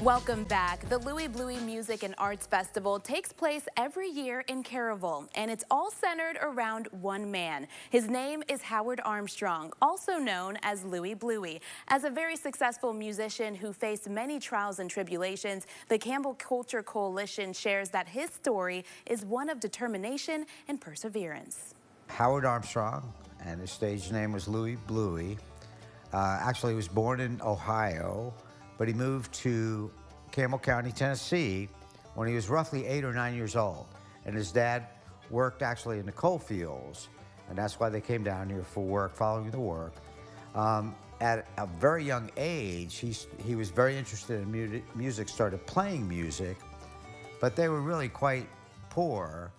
Welcome back. The Louie Bluie Music and Arts Festival takes place every year in Caryville, and it's all centered around one man. His name is Howard Armstrong, also known as Louie Bluie. As a very successful musician who faced many trials and tribulations, the Campbell Culture Coalition shares that his story is one of determination and perseverance. Howard Armstrong, and his stage name was Louie Bluie. Actually, he was born in Ohio, but he moved to Campbell County, Tennessee when he was roughly 8 or 9 years old. And his dad worked actually in the coal fields, and that's why they came down here for work, following the work. At a very young age, he was very interested in music, started playing music, but they were really quite poor.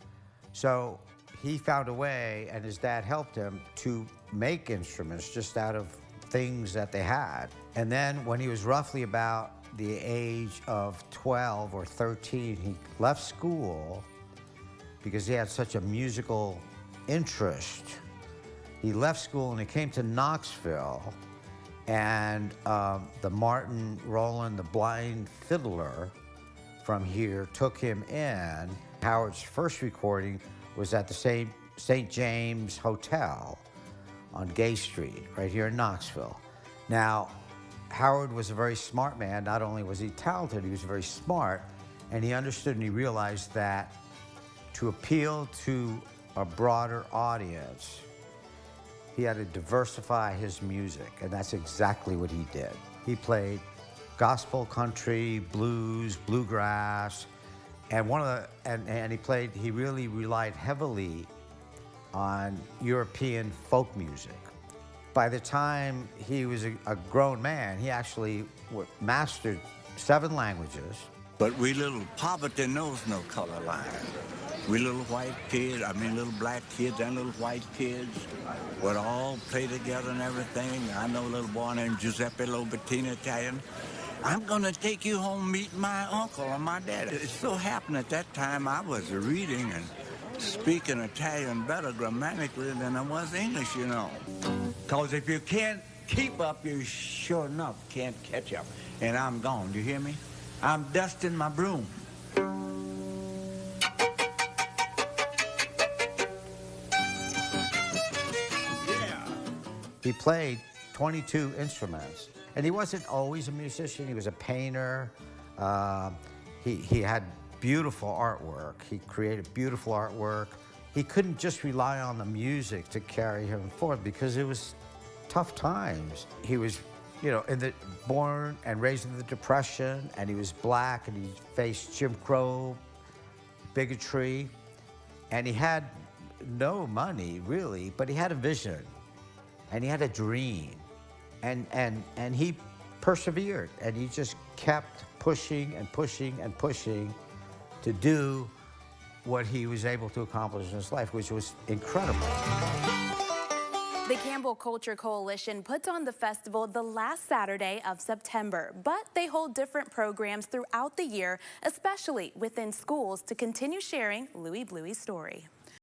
So he found a way, and his dad helped him to make instruments just out of things that they had. And then when he was roughly about the age of 12 or 13, he left school because he had such a musical interest. He left school and he came to Knoxville, and the Martin Rowland, the blind fiddler from here, took him in. Howard's first recording was at the St. James Hotel on Gay Street, right here in Knoxville. Now, Howard was a very smart man. Not only was he talented, he was very smart, and he understood and he realized that to appeal to a broader audience, he had to diversify his music, and that's exactly what he did. He played gospel, country, blues, bluegrass, and he really relied heavily on European folk music. By the time he was a grown man, he actually mastered 7 languages. But we little poverty knows no color line. We little white kids, little black kids and little white kids would all play together and everything. I know a little boy named Giuseppe Lobertini, Italian. I'm gonna take you home, meet my uncle or my dad. It so happened at that time I was reading and speaking Italian better grammatically than I was English, you know. Because if you can't keep up, you sure enough can't catch up. And I'm gone, do you hear me? I'm dusting my broom. Yeah. He played 22 instruments, and he wasn't always a musician. He was a painter. He had beautiful artwork. He created beautiful artwork. He couldn't just rely on the music to carry him forward because it was tough times. He was, born and raised in the Depression, and he was black, and he faced Jim Crow, bigotry, and he had no money really, but he had a vision, and he had a dream, and he persevered, and he just kept pushing and pushing and pushing to do what he was able to accomplish in his life, which was incredible. The Campbell Culture Coalition puts on the festival the last Saturday of September, but they hold different programs throughout the year, especially within schools, to continue sharing Louie Bluie's story.